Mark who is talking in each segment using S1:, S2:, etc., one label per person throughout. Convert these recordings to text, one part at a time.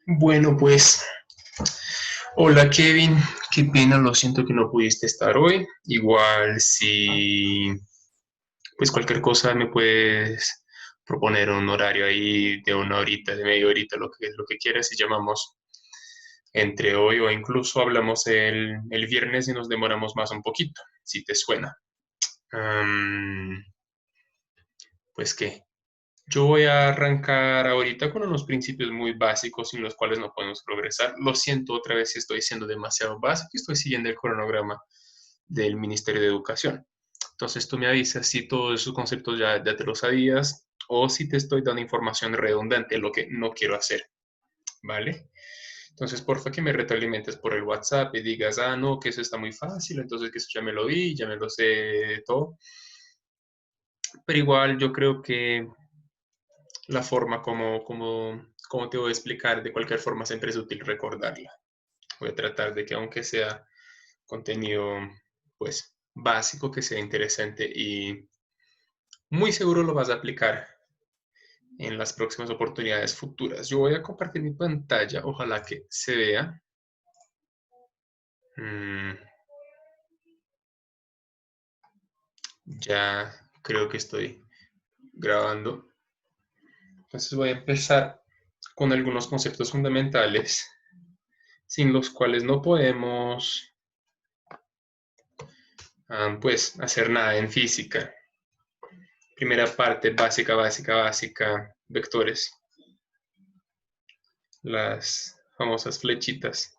S1: Bueno, pues, hola Kevin, qué pena, lo siento que no pudiste estar hoy. Igual si, pues cualquier cosa me puedes proponer un horario ahí de una horita, de media horita, lo que quieras y llamamos entre hoy o incluso hablamos el viernes y nos demoramos más un poquito, si te suena. Am, pues qué, yo voy a arrancar ahorita con unos principios muy básicos sin los cuales no podemos progresar. Lo siento otra vez si estoy siendo demasiado básico y estoy siguiendo el cronograma del Ministerio de Educación. Entonces tú me avisas si todos esos conceptos ya te los sabías o si te estoy dando información redundante, lo que no quiero hacer, ¿vale? Entonces, porfa, que me retroalimentes por el WhatsApp y digas, ah, no, que eso está muy fácil, entonces que eso ya me lo vi, ya me lo sé todo. Pero igual yo creo que la forma como te voy a explicar, de cualquier forma siempre es útil recordarla. Voy a tratar de que aunque sea contenido, pues, básico, que sea interesante y muy seguro lo vas a aplicar en las próximas oportunidades futuras. Yo voy a compartir mi pantalla, ojalá que se vea. Mm, ya creo que estoy grabando. Entonces voy a empezar con algunos conceptos fundamentales sin los cuales no podemos pues hacer nada en física. Primera parte, básica, básica, básica, vectores, las famosas flechitas.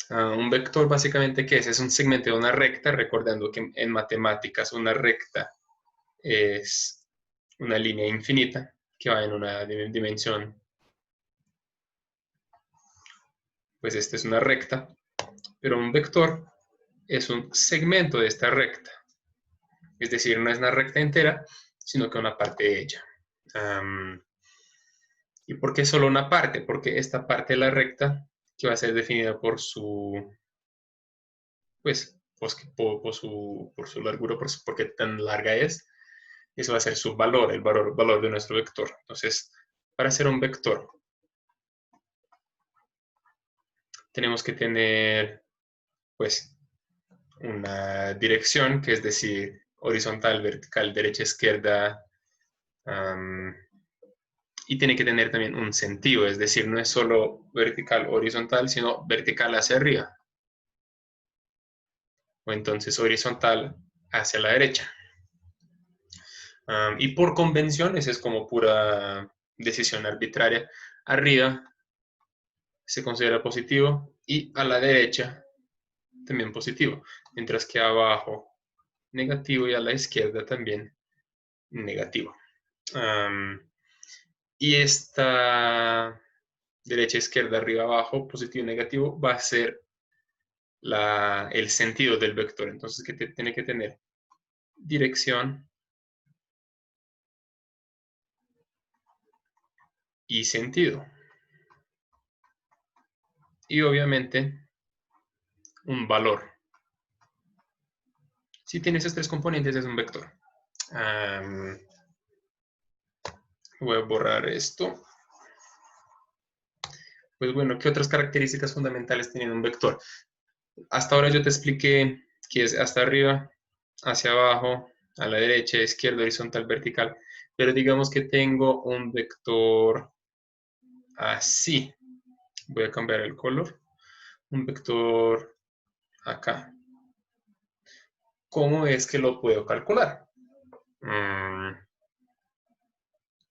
S1: Un vector básicamente, ¿qué es? Es un segmento de una recta, recordando que en matemáticas una recta es una línea infinita que va en una dimensión, pues esta es una recta, pero un vector es un segmento de esta recta, es decir, no es una recta entera, sino que una parte de ella. Um, ¿Y por qué solo una parte? Porque esta parte de la recta, que va a ser definida por su, por su largura, por qué tan larga es, eso va a ser su valor, el valor de nuestro vector. Entonces, para hacer un vector, tenemos que tener, pues, una dirección, que es decir, horizontal, vertical, derecha, izquierda, um, y tiene que tener también un sentido, es decir, no es solo vertical, horizontal, sino vertical hacia arriba, o entonces horizontal hacia la derecha. Y por convenciones es como pura decisión arbitraria. Arriba se considera positivo y a la derecha también positivo, mientras que abajo negativo y a la izquierda también negativo. Um, y esta derecha, izquierda, arriba, abajo, positivo y negativo, va a ser el sentido del vector. Entonces, que tiene que tener dirección y sentido. Y obviamente un valor. Si tiene esos tres componentes es un vector. Um, Voy a borrar esto. Pues bueno, ¿qué otras características fundamentales tiene un vector? Hasta ahora yo te expliqué que es hasta arriba, hacia abajo, a la derecha, izquierda, horizontal, vertical. Pero digamos que tengo un vector así. Voy a cambiar el color. Un vector acá. ¿Cómo es que lo puedo calcular?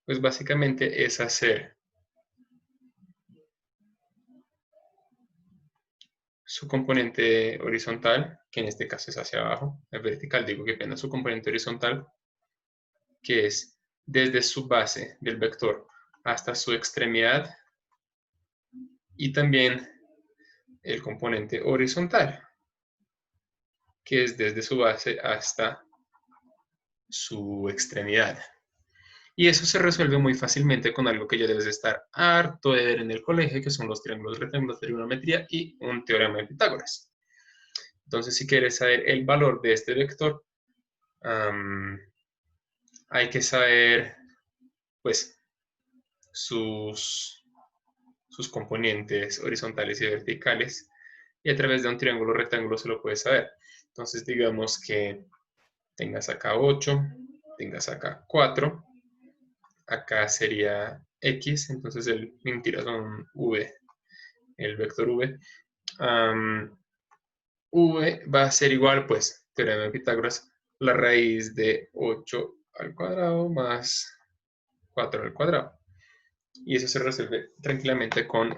S1: Pues básicamente es hacer su componente horizontal, que en este caso es hacia abajo, el vertical, digo que pena su componente horizontal, que es desde su base del vector hasta su extremidad, y también el componente horizontal, que es desde su base hasta su extremidad. Y eso se resuelve muy fácilmente con algo que ya debes estar harto de ver en el colegio, que son los triángulos rectángulos de trigonometría y un teorema de Pitágoras. Entonces, si quieres saber el valor de este vector, hay que saber, pues, sus sus componentes horizontales y verticales, y a través de un triángulo rectángulo se lo puedes saber. Entonces digamos que tengas acá 8, tengas acá 4, acá sería X, entonces mentira, son V, el vector V. V va a ser igual, pues, teorema de Pitágoras, la raíz de 8 al cuadrado más 4 al cuadrado. Y eso se resuelve tranquilamente con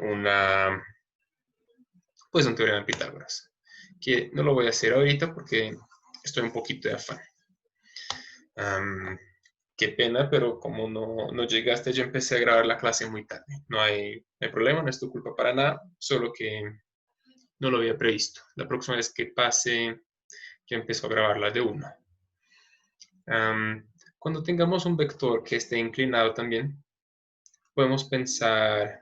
S1: pues un teorema de Pitágoras, que no lo voy a hacer ahorita porque estoy un poquito de afán. Qué pena, pero como no llegaste, yo empecé a grabar la clase muy tarde. No hay problema, no es tu culpa para nada, solo que no lo había previsto. La próxima vez que pase, yo empiezo a grabarla de una. Cuando tengamos un vector que esté inclinado también, podemos pensar,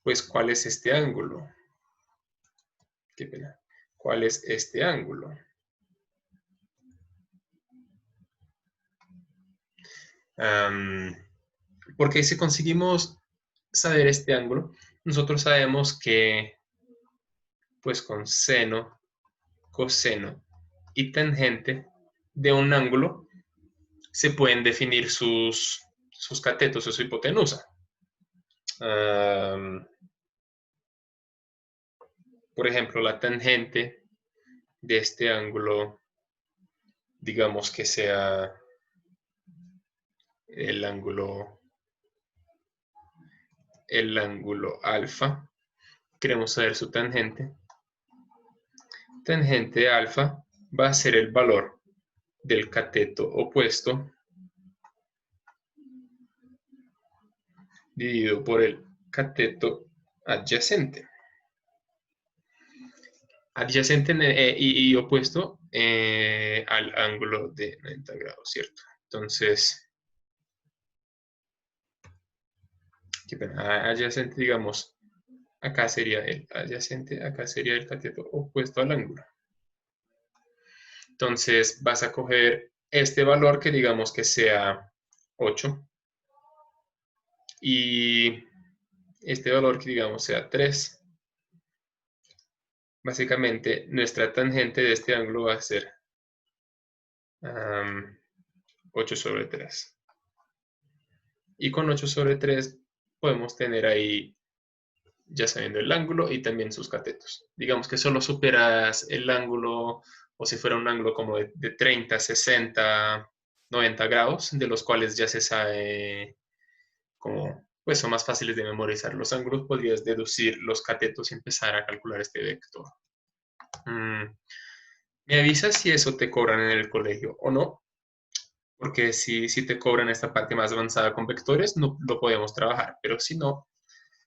S1: pues, ¿cuál es este ángulo? Qué pena. ¿Cuál es este ángulo? Porque si conseguimos saber este ángulo, nosotros sabemos que, pues, con seno, coseno y tangente de un ángulo se pueden definir sus catetos o su hipotenusa. Por ejemplo, la tangente de este ángulo, digamos que sea el ángulo alfa. Queremos saber su tangente. Tangente de alfa va a ser el valor del cateto opuesto dividido por el cateto adyacente. Adyacente y opuesto al ángulo de 90 grados, ¿cierto? Entonces, adyacente, digamos, acá sería el adyacente, acá sería el cateto opuesto al ángulo. Entonces, vas a coger este valor que digamos que sea 8 y este valor que digamos sea 3. Básicamente, nuestra tangente de este ángulo va a ser 8 sobre 3. Y con 8 sobre 3 podemos tener ahí, ya sabiendo el ángulo y también sus catetos. Digamos que solo superas el ángulo, o si fuera un ángulo como de 30, 60, 90 grados, de los cuales ya se sabe como, pues son más fáciles de memorizar los ángulos, podrías deducir los catetos y empezar a calcular este vector. ¿Me avisas si eso te cobran en el colegio o no? Porque si te cobran esta parte más avanzada con vectores, no lo podemos trabajar, pero si no,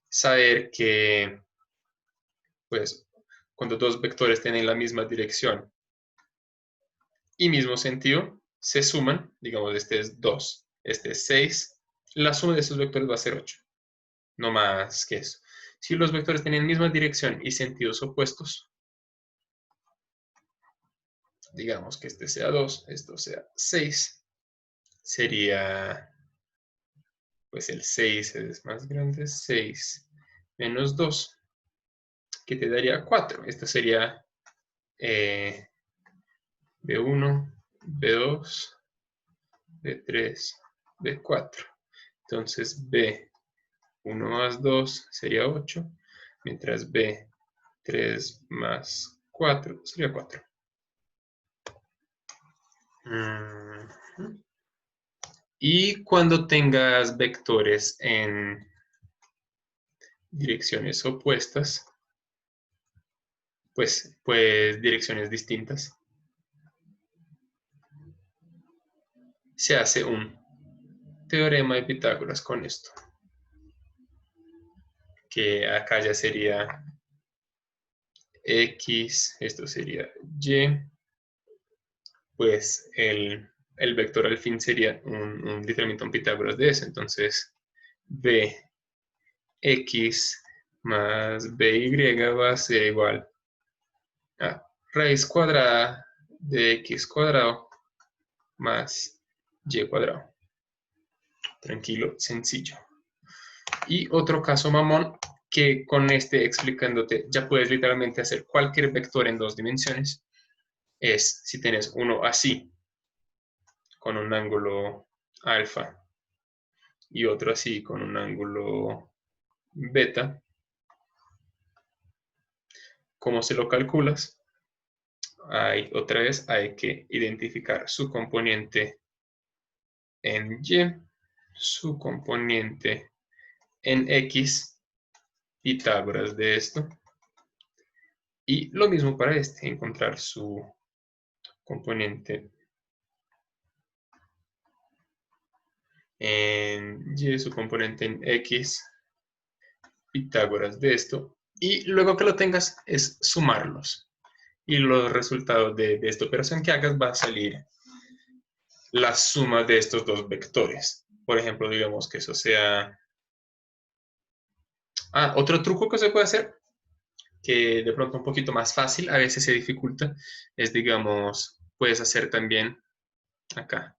S1: saber que, pues, cuando dos vectores tienen la misma dirección y mismo sentido, se suman, digamos, este es 2, este es 6, la suma de esos vectores va a ser 8, no más que eso. Si los vectores tienen misma dirección y sentidos opuestos, digamos que este sea 2, esto sea 6, sería, pues el 6 es más grande, 6 menos 2, que te daría 4. Esto sería B1, B2, B3, B4. Entonces B1 más 2 sería 8, mientras B3 más 4 sería 4. Y cuando tengas vectores en direcciones opuestas, pues direcciones distintas, se hace un teorema de Pitágoras con esto, que acá ya sería X, esto sería Y, pues el vector al fin sería literalmente un Pitágoras de ese, entonces Bx más By va a ser igual a raíz cuadrada de X cuadrado más Y cuadrado. Tranquilo, sencillo. Y otro caso mamón, que con este explicándote ya puedes literalmente hacer cualquier vector en 2 dimensiones, es si tienes uno así, con un ángulo alfa, y otro así, con un ángulo beta. ¿Cómo se lo calculas? Otra vez hay que identificar su componente en Y, su componente en X, Pitágoras de esto. Y lo mismo para este, encontrar su componente en Y, su componente en X, Pitágoras de esto. Y luego que lo tengas es sumarlos. Y los resultados de esta operación que hagas va a salir la suma de estos dos vectores. Por ejemplo, digamos que eso sea... otro truco que se puede hacer, que de pronto un poquito más fácil, a veces se dificulta, es, digamos, puedes hacer también acá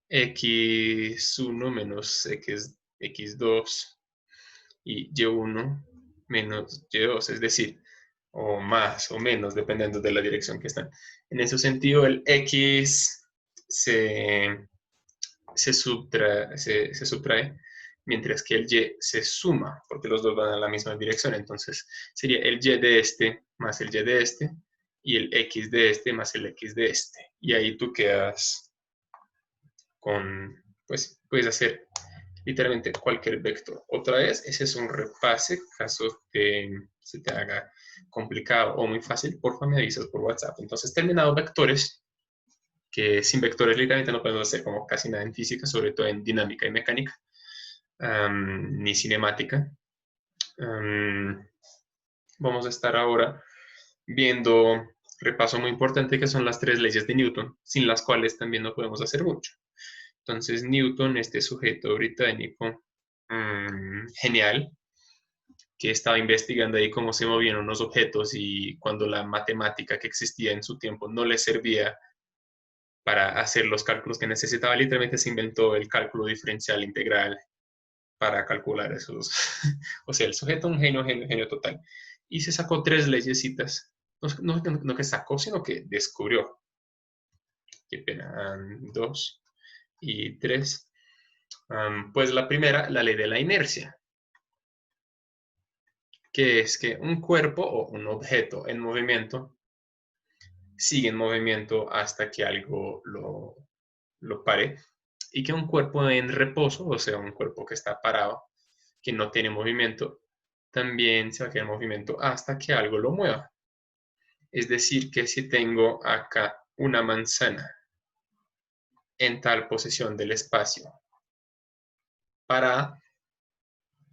S1: x1 menos x2 y y1 menos y2, es decir, o más o menos, dependiendo de la dirección que están. En ese sentido, el x se subtrae, mientras que el y se suma, porque los dos van en la misma dirección. Entonces, sería el y de este más el y de este, y el x de este más el x de este. Y ahí tú quedas con, pues, puedes hacer literalmente cualquier vector. Otra vez, ese es un repase, caso que se te haga complicado o muy fácil, porfa me avisas por WhatsApp. Entonces, terminado vectores, que sin vectores literalmente no podemos hacer como casi nada en física, sobre todo en dinámica y mecánica, ni cinemática. Vamos a estar ahora viendo repaso muy importante que son las 3 leyes de Newton, sin las cuales también no podemos hacer mucho. Entonces, Newton, este sujeto británico, genial, que estaba investigando ahí cómo se movían unos objetos y cuando la matemática que existía en su tiempo no le servía para hacer los cálculos que necesitaba, literalmente se inventó el cálculo diferencial integral para calcular esos. O sea, el sujeto un genio, genio, genio total. Y se sacó 3 leyesitas. No que sacó, sino que descubrió. Qué pena. 2 y 3. Pues la primera, la ley de la inercia, que es que un cuerpo o un objeto en movimiento sigue en movimiento hasta que algo lo pare, y que un cuerpo en reposo, o sea, un cuerpo que está parado, que no tiene movimiento, también se va a quedar en movimiento hasta que algo lo mueva. Es decir, que si tengo acá una manzana en tal posición del espacio parada,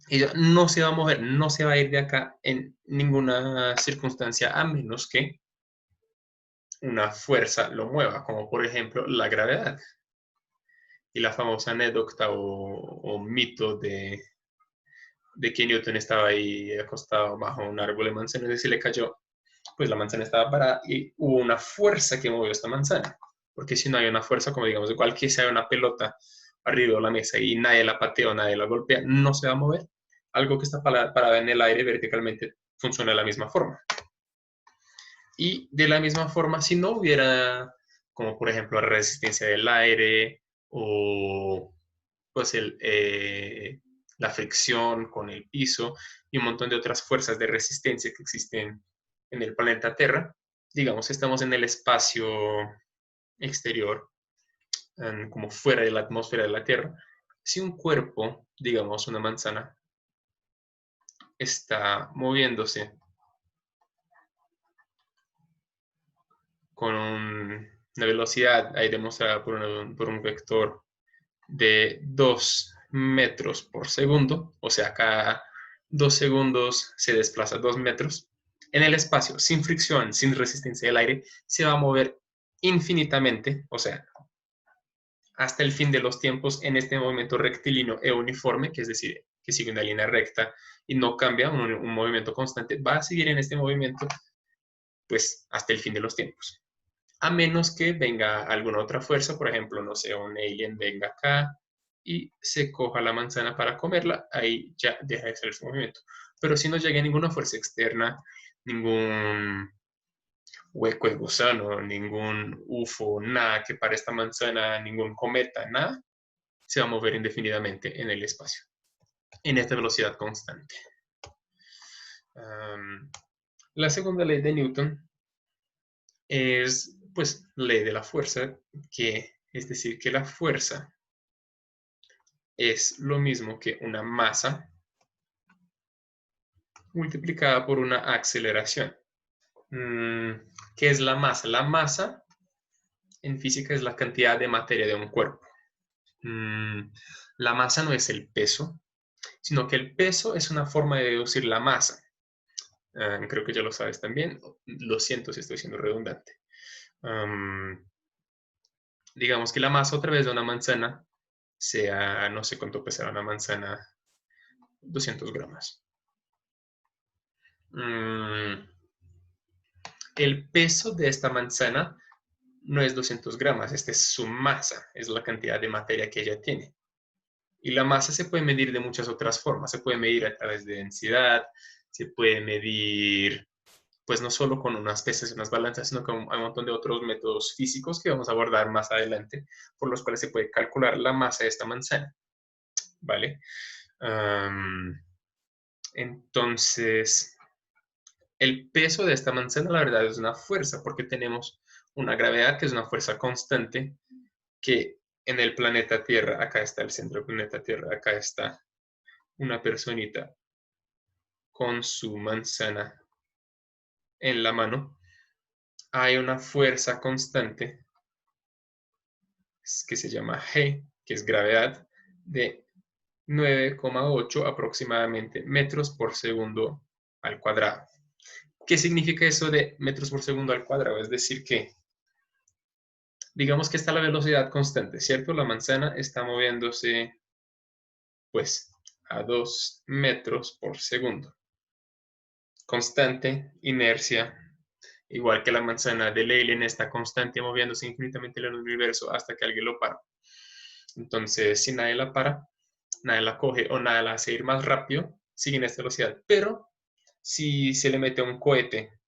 S1: ella no se va a mover, no se va a ir de acá en ninguna circunstancia, a menos que una fuerza lo mueva, como por ejemplo la gravedad. Y la famosa anécdota o mito de que Newton estaba ahí acostado bajo un árbol de manzanas y se le cayó, pues la manzana estaba parada y hubo una fuerza que movió esta manzana. Porque si no hay una fuerza, como digamos, igual que si hay una pelota arriba de la mesa y nadie la patea o nadie la golpea, no se va a mover. Algo que está parado en el aire verticalmente funciona de la misma forma. Y de la misma forma, si no hubiera, como por ejemplo, la resistencia del aire o pues la fricción con el piso y un montón de otras fuerzas de resistencia que existen en el planeta Tierra, digamos, estamos en el espacio exterior, como fuera de la atmósfera de la Tierra. Si un cuerpo, digamos una manzana, está moviéndose con una velocidad ahí demostrada por un vector de 2 metros por segundo, o sea, cada 2 segundos se desplaza 2 metros, en el espacio, sin fricción, sin resistencia del aire, se va a mover infinitamente, o sea, hasta el fin de los tiempos en este movimiento rectilíneo e uniforme, que es decir, que sigue una línea recta y no cambia, un movimiento constante, va a seguir en este movimiento pues hasta el fin de los tiempos. A menos que venga alguna otra fuerza, por ejemplo, no sé, un alien venga acá y se coja la manzana para comerla, ahí ya deja de ser su movimiento. Pero si no llega ninguna fuerza externa, ningún hueco de gusano, ningún UFO, nada que para esta manzana, ningún cometa, nada, se va a mover indefinidamente en el espacio, en esta velocidad constante. La segunda ley de Newton es, pues, ley de la fuerza, que es decir, que la fuerza es lo mismo que una masa multiplicada por una aceleración. ¿Qué es la masa? La masa en física es la cantidad de materia de un cuerpo. La masa no es el peso, sino que el peso es una forma de deducir la masa. Creo que ya lo sabes también. Lo siento si estoy siendo redundante. Digamos que la masa otra vez de una manzana sea, no sé cuánto pesará una manzana, 200 gramos. El peso de esta manzana no es 200 gramos, esta es su masa, es la cantidad de materia que ella tiene. Y la masa se puede medir de muchas otras formas, se puede medir a través de densidad, se puede medir, pues no solo con unas pesas y unas balanzas, sino con un montón de otros métodos físicos que vamos a abordar más adelante, por los cuales se puede calcular la masa de esta manzana, ¿vale? Entonces, el peso de esta manzana, la verdad, es una fuerza, porque tenemos una gravedad que es una fuerza constante, que en el planeta Tierra, acá está el centro del planeta Tierra, acá está una personita con su manzana en la mano, hay una fuerza constante que se llama G, que es gravedad, de 9,8 aproximadamente metros por segundo al cuadrado. ¿Qué significa eso de metros por segundo al cuadrado? Es decir que, digamos que está la velocidad constante, ¿cierto? La manzana está moviéndose, pues, a 2 metros por segundo. Constante, inercia, igual que la manzana de Leyland está constante moviéndose infinitamente en el universo hasta que alguien lo para. Entonces, si nadie la para, nadie la coge o nadie la hace ir más rápido, sigue en esta velocidad. Pero si se le mete un cohete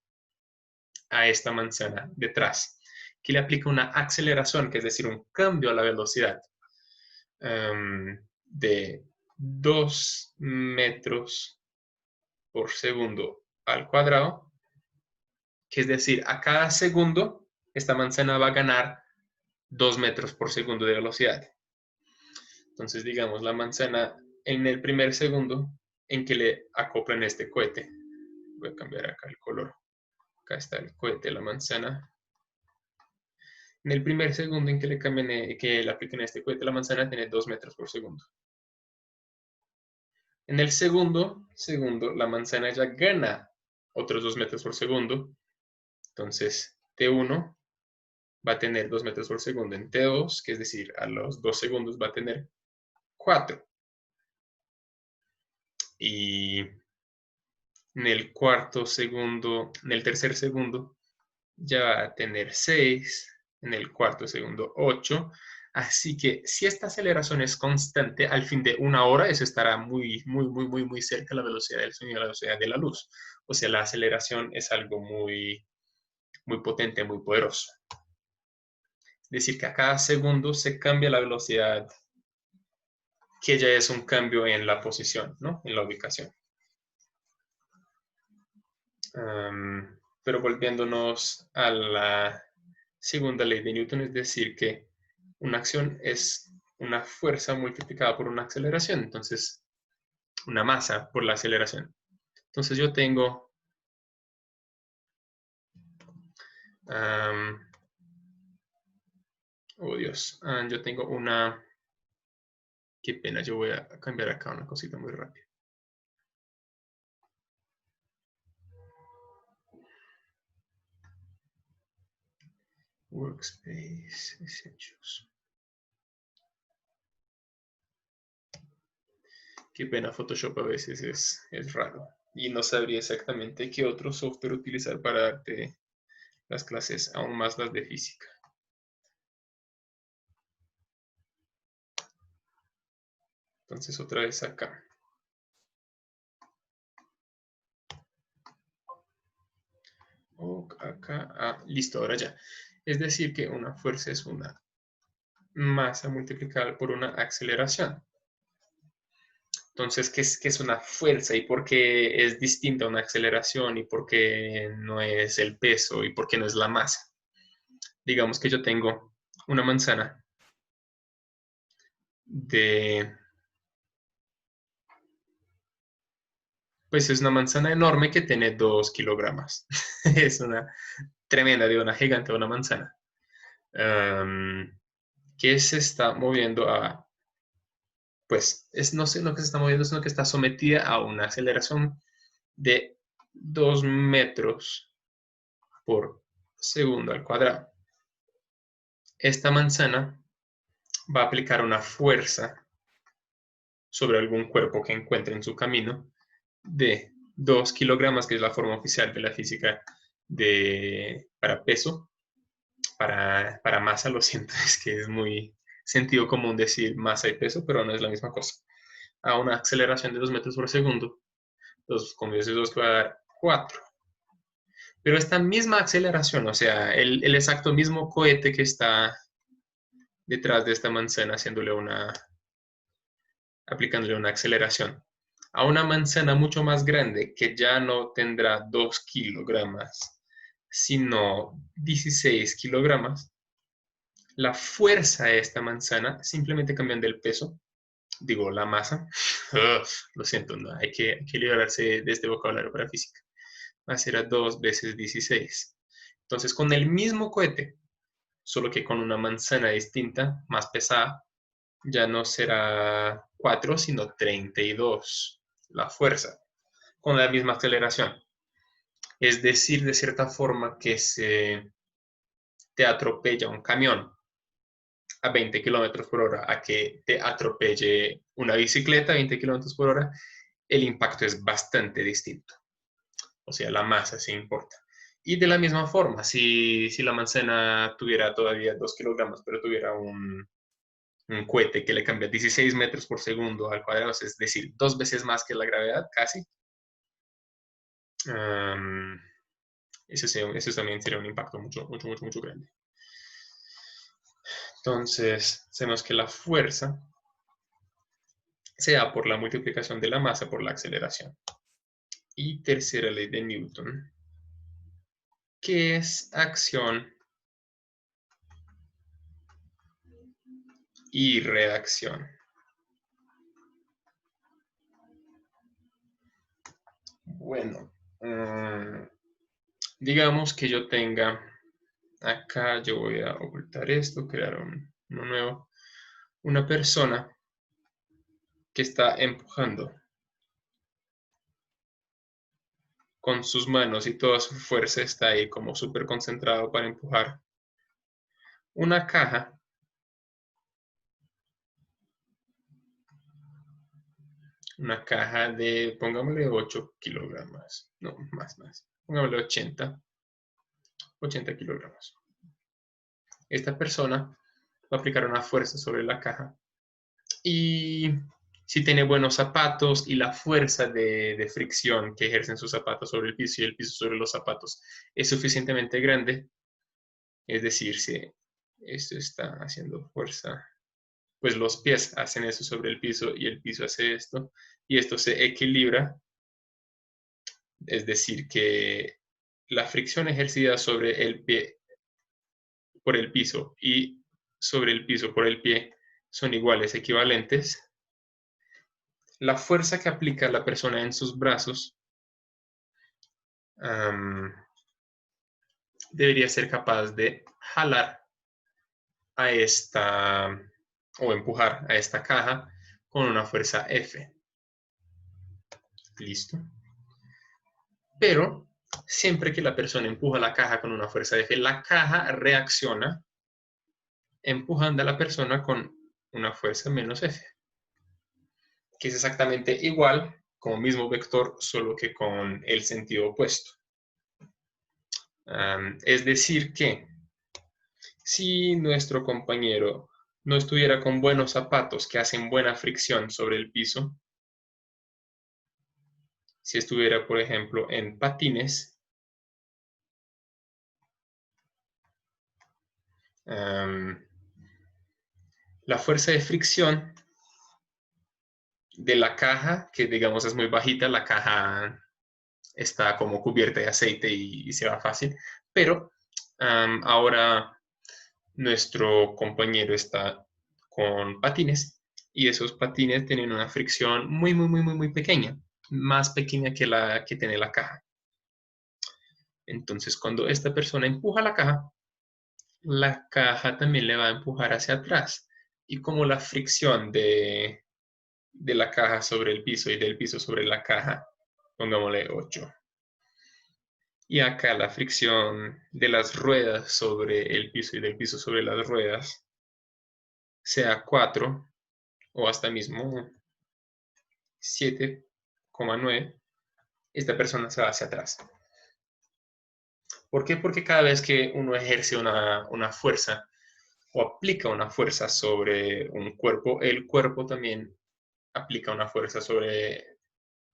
S1: a esta manzana detrás, que le aplica una aceleración, que es decir, un cambio a la velocidad de 2 metros por segundo al cuadrado, que es decir, a cada segundo esta manzana va a ganar 2 metros por segundo de velocidad. Entonces, digamos, la manzana en el primer segundo en que le acoplan este cohete, voy a cambiar acá el color, acá está el cohete, la manzana. En el primer segundo en que que le apliquen este cohete, la manzana tiene 2 metros por segundo. En el segundo, la manzana ya gana otros 2 metros por segundo. Entonces, T1 va a tener 2 metros por segundo en T2, que es decir, a los 2 segundos va a tener 4. Y en el cuarto segundo, en el tercer segundo, ya va a tener 6, en el cuarto segundo 8. Así que si esta aceleración es constante, al fin de una hora, eso estará muy, muy, muy, muy, muy cerca de la velocidad del sonido, a la velocidad de la luz. O sea, la aceleración es algo muy, muy potente, muy poderoso. Es decir, que a cada segundo se cambia la velocidad, que ya es un cambio en la posición, ¿no? En la ubicación. Pero volviéndonos a la segunda ley de Newton, es decir, que una acción es una fuerza multiplicada por una aceleración, entonces una masa por la aceleración. Entonces yo tengo oh Dios, yo tengo una, qué pena, yo voy a cambiar acá una cosita muy rápida. Workspace Essentials. Qué pena, Photoshop a veces es raro y no sabría exactamente qué otro software utilizar para darte las clases, aún más las de física. Entonces otra vez acá. Acá, listo, ahora ya. Es decir que una fuerza es una masa multiplicada por una aceleración. Entonces, qué es una fuerza y por qué es distinta a una aceleración y por qué no es el peso y por qué no es la masa? Digamos que yo tengo una manzana pues es una manzana enorme que tiene 2 kilogramos. Es una tremenda, de una gigante, una manzana. Que se está moviendo pues, no sé lo que se está moviendo, sino que está sometida a una aceleración de 2 metros por segundo al cuadrado. Esta manzana va a aplicar una fuerza sobre algún cuerpo que encuentre en su camino de 2 kilogramos, que es la forma oficial de la física para peso, para masa, lo siento, es que es muy sentido común decir masa y peso, pero no es la misma cosa. A una aceleración de 2 metros por segundo, 2 con 2 que va a dar 4. Pero esta misma aceleración, o sea, el exacto mismo cohete que está detrás de esta manzana aplicándole una aceleración a una manzana mucho más grande que ya no tendrá 2 kilogramos, sino 16 kilogramos, la fuerza de esta manzana, simplemente cambiando el peso, digo la masa, lo siento, no, hay que liberarse de este vocabulario para física, va a ser a 2 veces 16. Entonces, con el mismo cohete, solo que con una manzana distinta, más pesada, ya no será 4, sino 32 la fuerza, con la misma aceleración. Es decir, de cierta forma que te atropella un camión a 20 kilómetros por hora a que te atropelle una bicicleta a 20 kilómetros por hora, el impacto es bastante distinto. O sea, la masa sí importa. Y de la misma forma, si la manzana tuviera todavía 2 kilogramos, pero tuviera un cohete que le cambia 16 metros por segundo al cuadrado, es decir, 2 veces más que la gravedad, casi, eso también sería un impacto mucho, mucho, mucho, mucho grande. Entonces, sabemos que la fuerza se da por la multiplicación de la masa por la aceleración. Y tercera ley de Newton, que es acción y reacción. Bueno, digamos que yo tenga, acá yo voy a ocultar esto, crear uno nuevo, una persona que está empujando con sus manos y toda su fuerza está ahí como súper concentrado para empujar una caja de, pongámosle 8 kilogramos, no, más, pongámosle 80 kilogramos. Esta persona va a aplicar una fuerza sobre la caja y si tiene buenos zapatos y la fuerza de fricción que ejercen sus zapatos sobre el piso y el piso sobre los zapatos es suficientemente grande, es decir, si esto está haciendo fuerza, pues los pies hacen eso sobre el piso y el piso hace esto y esto se equilibra, es decir, que la fricción ejercida sobre el pie por el piso y sobre el piso por el pie son iguales, equivalentes, la fuerza que aplica la persona en sus brazos debería ser capaz de jalar a esta o empujar a esta caja con una fuerza F. Listo. Pero siempre que la persona empuja la caja con una fuerza F, la caja reacciona empujando a la persona con una fuerza menos F, que es exactamente igual, como mismo vector, solo que con el sentido opuesto. Es decir que si nuestro compañero no estuviera con buenos zapatos que hacen buena fricción sobre el piso, si estuviera, por ejemplo, en patines, la fuerza de fricción de la caja, que digamos es muy bajita, la caja está como cubierta de aceite y se va fácil, pero ahora nuestro compañero está con patines y esos patines tienen una fricción muy, muy, muy, muy, muy pequeña, más pequeña que la que tiene la caja. Entonces, cuando esta persona empuja la caja también le va a empujar hacia atrás. Y como la fricción de la caja sobre el piso y del piso sobre la caja, pongámosle 8. Y acá la fricción de las ruedas sobre el piso y del piso sobre las ruedas sea 4 o hasta mismo 7,9, esta persona se va hacia atrás. ¿Por qué? Porque cada vez que uno ejerce una fuerza o aplica una fuerza sobre un cuerpo, el cuerpo también aplica una fuerza sobre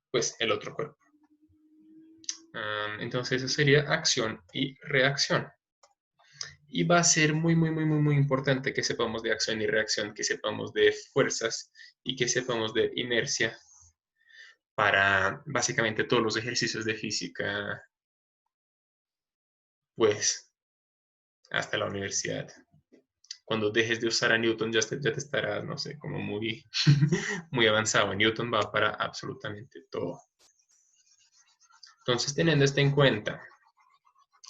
S1: pues, el otro cuerpo. Entonces eso sería acción y reacción. Y va a ser muy, muy, muy, muy, muy importante que sepamos de acción y reacción, que sepamos de fuerzas y que sepamos de inercia para básicamente todos los ejercicios de física, pues hasta la universidad. Cuando dejes de usar a Newton ya te estarás, no sé, como muy, muy avanzado. Newton va para absolutamente todo. Entonces, teniendo esto en cuenta,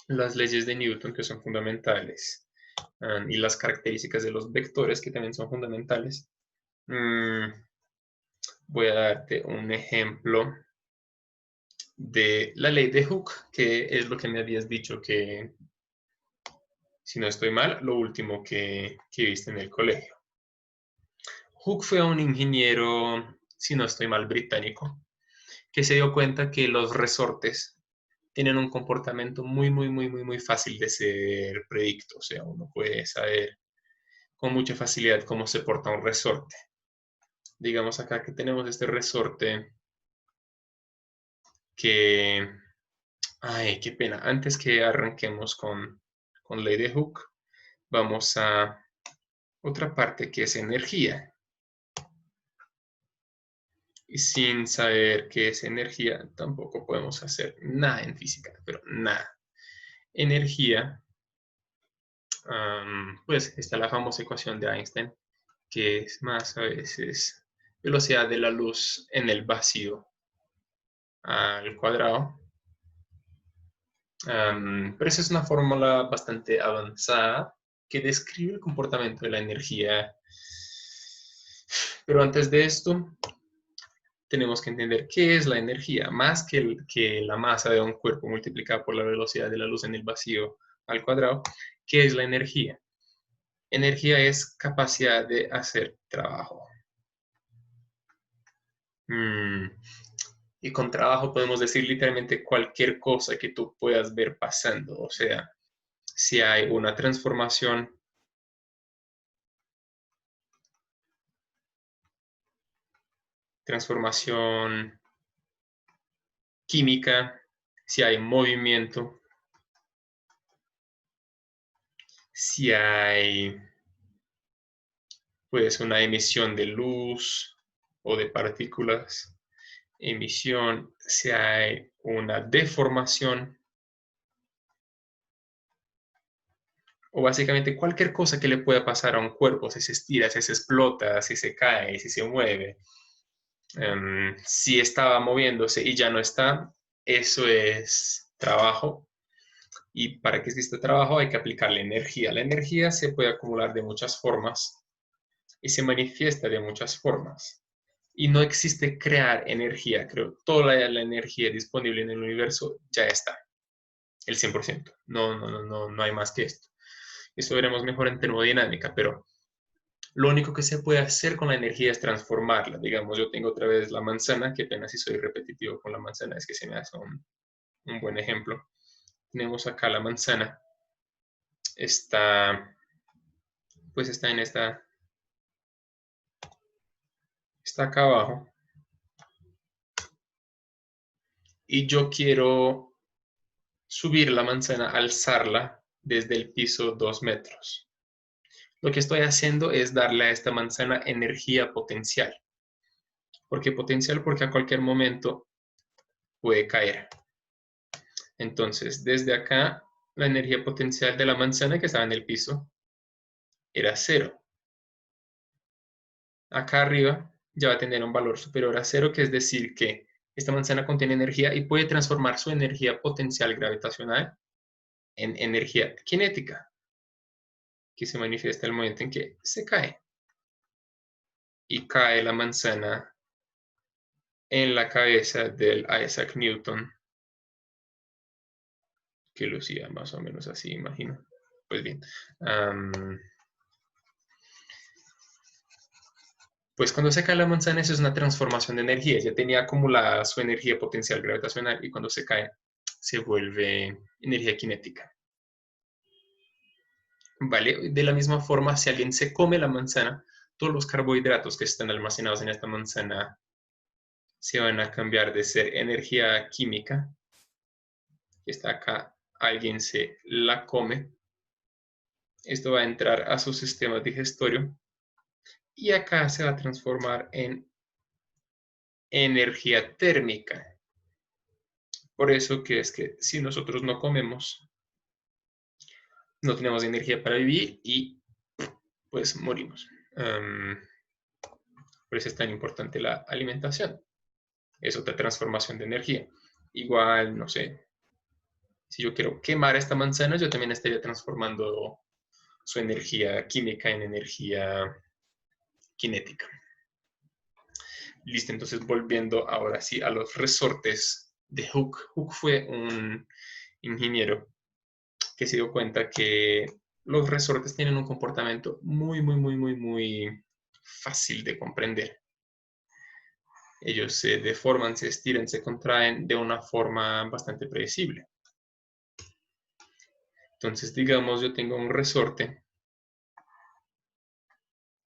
S1: las leyes de Newton que son fundamentales y las características de los vectores que también son fundamentales, voy a darte un ejemplo de la ley de Hooke, que es lo que me habías dicho que, si no estoy mal, lo último que viste en el colegio. Hooke fue un ingeniero, si no estoy mal, británico, que se dio cuenta que los resortes tienen un comportamiento muy, muy, muy, muy, muy fácil de ser predicto. O sea, uno puede saber con mucha facilidad cómo se porta un resorte. Digamos acá que tenemos este resorte que... Ay, qué pena. Antes que arranquemos con ley de Hooke, vamos a otra parte que es energía. Y sin saber qué es energía, tampoco podemos hacer nada en física, pero nada. Energía, pues está la famosa ecuación de Einstein, que es más a veces velocidad de la luz en el vacío al cuadrado. Pero esa es una fórmula bastante avanzada que describe el comportamiento de la energía. Pero antes de esto, tenemos que entender qué es la energía, más que la masa de un cuerpo multiplicada por la velocidad de la luz en el vacío al cuadrado. ¿Qué es la energía? Energía es capacidad de hacer trabajo. Y con trabajo podemos decir literalmente cualquier cosa que tú puedas ver pasando. O sea, si hay una transformación química, si hay movimiento, si hay pues una emisión de luz o de partículas, emisión, si hay una deformación o básicamente cualquier cosa que le pueda pasar a un cuerpo, si se estira, si se explota, si se cae, si se mueve, si estaba moviéndose y ya no está, eso es trabajo. Y para que exista trabajo hay que aplicarle energía. La energía se puede acumular de muchas formas y se manifiesta de muchas formas. Y no existe crear energía, creo. Toda la energía disponible en el universo ya está, el 100%. No hay más que esto. Eso veremos mejor en termodinámica, pero lo único que se puede hacer con la energía es transformarla. Digamos, yo tengo otra vez la manzana, que apenas si soy repetitivo con la manzana, es que se me hace un buen ejemplo. Tenemos acá la manzana. Está, pues está en esta está acá abajo y yo quiero subir la manzana, alzarla desde el piso 2 metros. Lo que estoy haciendo es darle a esta manzana energía potencial. ¿Por qué potencial? Porque a cualquier momento puede caer. Entonces, desde acá, la energía potencial de la manzana que estaba en el piso era 0. Acá arriba ya va a tener un valor superior a 0, que es decir que esta manzana contiene energía y puede transformar su energía potencial gravitacional en energía cinética, que se manifiesta en el momento en que se cae. Y cae la manzana en la cabeza del Isaac Newton, que lucía más o menos así, imagino. Pues bien, pues cuando se cae la manzana, eso es una transformación de energía. Ya tenía acumulada su energía potencial gravitacional y cuando se cae, se vuelve energía cinética. ¿Vale? De la misma forma, si alguien se come la manzana, todos los carbohidratos que están almacenados en esta manzana se van a cambiar de ser energía química, que está acá, alguien se la come, esto va a entrar a su sistema digestivo y acá se va a transformar en energía térmica. Por eso que es que si nosotros no comemos, no tenemos energía para vivir y pues morimos. Por eso es tan importante la alimentación. Es otra transformación de energía. Igual, no sé, si yo quiero quemar esta manzana, yo también estaría transformando su energía química en energía cinética. Listo, entonces volviendo ahora sí a los resortes de Hooke. Hooke fue un ingeniero que se dio cuenta que los resortes tienen un comportamiento muy fácil de comprender. Ellos se deforman, se estiran, se contraen de una forma bastante predecible. Entonces, digamos, yo tengo un resorte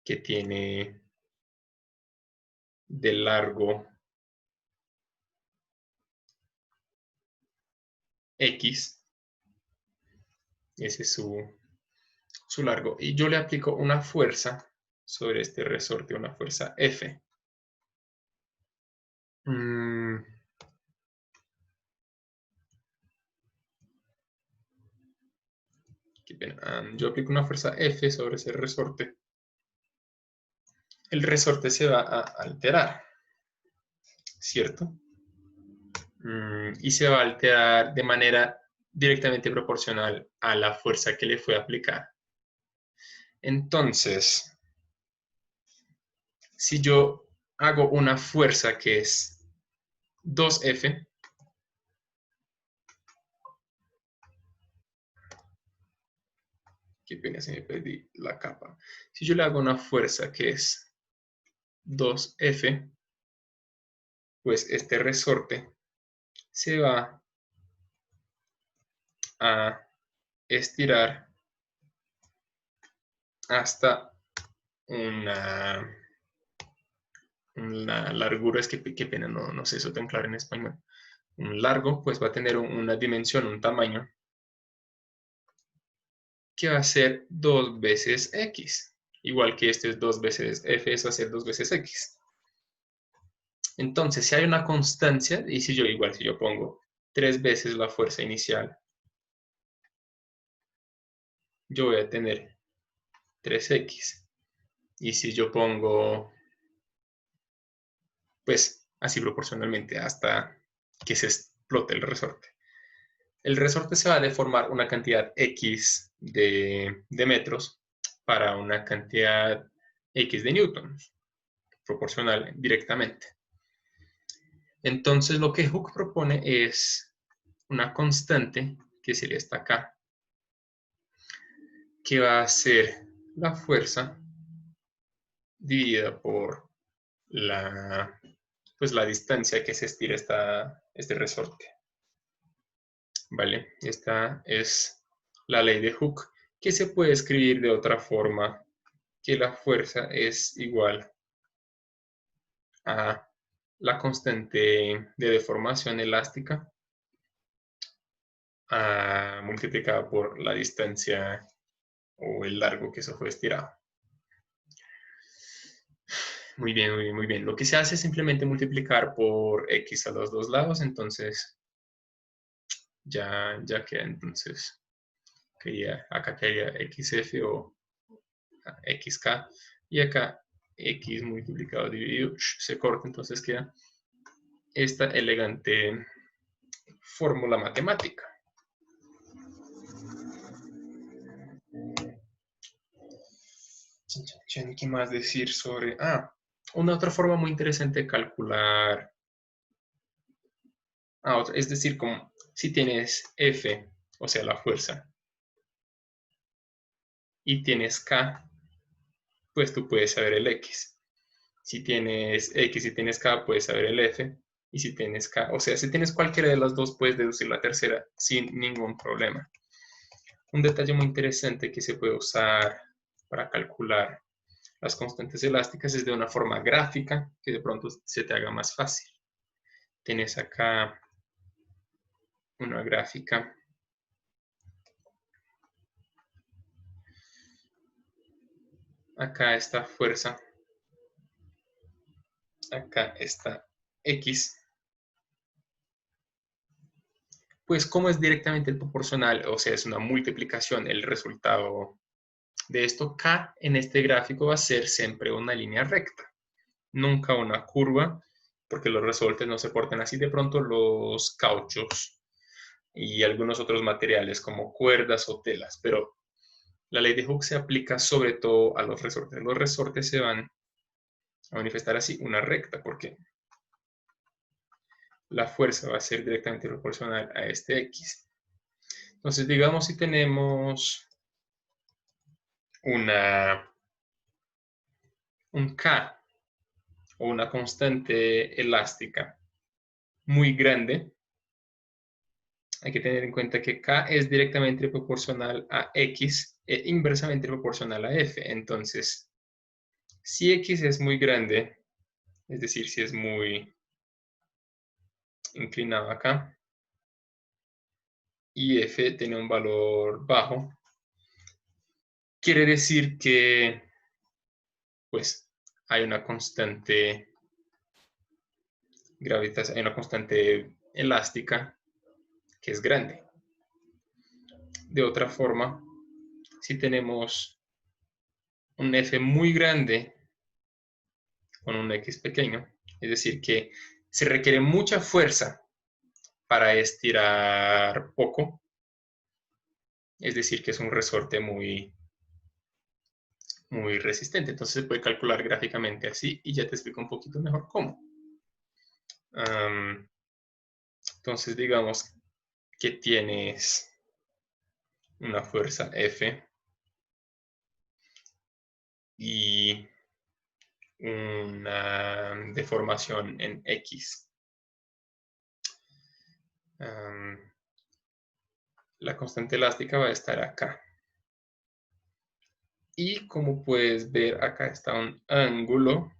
S1: que tiene de largo X, ese es su largo, y yo le aplico una fuerza sobre este resorte, una fuerza F. Qué pena. Yo aplico una fuerza F sobre ese resorte. El resorte se va a alterar, ¿cierto? Y se va a alterar de manera directamente proporcional a la fuerza que le fue aplicada. Entonces, si yo hago una fuerza que es 2F, qué pena, se me perdí la capa. Si yo le hago una fuerza que es 2F, pues este resorte se va a estirar hasta una largura, es que qué pena, no sé eso tan claro en español. Un largo, pues va a tener una dimensión, un tamaño, que va a ser 2 veces X. Igual que este es 2 veces F, eso va a ser 2 veces X. Entonces, si hay una constancia, y si yo pongo 3 veces la fuerza inicial, yo voy a tener 3X. Y si yo pongo, pues, así proporcionalmente hasta que se explote el resorte se va a deformar una cantidad X de metros para una cantidad X de newtons, proporcional directamente. Entonces, lo que Hooke propone es una constante, que sería esta acá, que va a ser la fuerza dividida por pues la distancia que se estira este resorte. ¿Vale? Esta es la ley de Hooke, que se puede escribir de otra forma, que la fuerza es igual a la constante de deformación elástica multiplicada por la distancia o el largo que eso fue estirado. Muy bien, muy bien, muy bien. Lo que se hace es simplemente multiplicar por x a los dos lados, entonces ya queda. Entonces acá quedaría xf o xk, y acá x multiplicado dividido se corta, entonces queda esta elegante fórmula matemática. ¿Qué más decir sobre...? Una otra forma muy interesante de calcular... es decir, como si tienes F, o sea, la fuerza, y tienes K, pues tú puedes saber el X. Si tienes X y tienes K, puedes saber el F. Y si tienes K, o sea, si tienes cualquiera de las dos, puedes deducir la tercera sin ningún problema. Un detalle muy interesante que se puede usar para calcular las constantes elásticas es de una forma gráfica, que de pronto se te haga más fácil. Tienes acá una gráfica. Acá está fuerza. Acá está X. Pues como es directamente proporcional, o sea, es una multiplicación, el resultado de esto, K en este gráfico va a ser siempre una línea recta, nunca una curva, porque los resortes no se portan así. De pronto los cauchos y algunos otros materiales como cuerdas o telas, pero la ley de Hooke se aplica sobre todo a los resortes. Los resortes se van a manifestar así, una recta, porque la fuerza va a ser directamente proporcional a este X. Entonces, digamos si tenemos un K o una constante elástica muy grande, hay que tener en cuenta que K es directamente proporcional a X e inversamente proporcional a F. Entonces, si X es muy grande, es decir, si es muy inclinado acá, y F tiene un valor bajo, quiere decir que pues hay una constante gravitacional, hay una constante elástica que es grande. De otra forma, si tenemos un F muy grande con un X pequeño, es decir, que se requiere mucha fuerza para estirar poco, es decir, que es un resorte muy resistente. Entonces se puede calcular gráficamente así y ya te explico un poquito mejor cómo. Entonces digamos que tienes una fuerza F y una deformación en X. La constante elástica va a estar acá. Y como puedes ver, acá está un ángulo.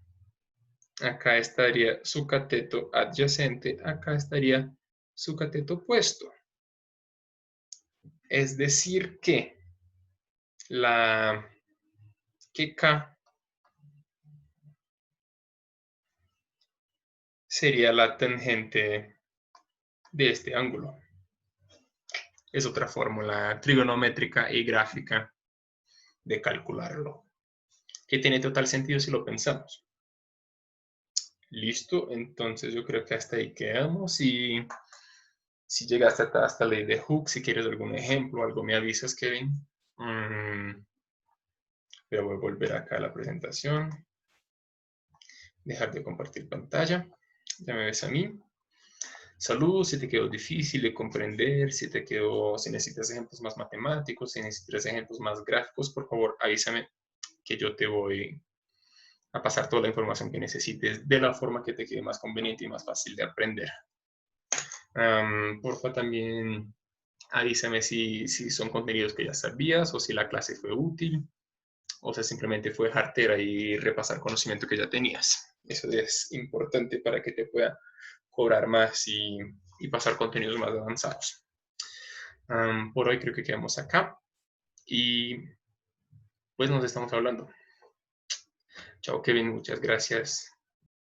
S1: Acá estaría su cateto adyacente. Acá estaría su cateto opuesto. Es decir que K sería la tangente de este ángulo. Es otra fórmula trigonométrica y gráfica de calcularlo, que tiene total sentido si lo pensamos. Listo, entonces yo creo que hasta ahí quedamos. Y si llegaste hasta la ley de Hooke, si quieres algún ejemplo, algo me avisas, Kevin. Pero voy a volver acá a la presentación. Dejar de compartir pantalla. Ya me ves a mí. Saludos, si te quedó difícil de comprender, si necesitas ejemplos más matemáticos, si necesitas ejemplos más gráficos, por favor avísame que yo te voy a pasar toda la información que necesites de la forma que te quede más conveniente y más fácil de aprender. Porfa, también avísame si son contenidos que ya sabías o si la clase fue útil o sea, simplemente fue jartera y repasar conocimiento que ya tenías. Eso es importante para que te pueda cobrar más y pasar contenidos más avanzados. Por hoy creo que quedamos acá y pues nos estamos hablando. Chao, Kevin, muchas gracias.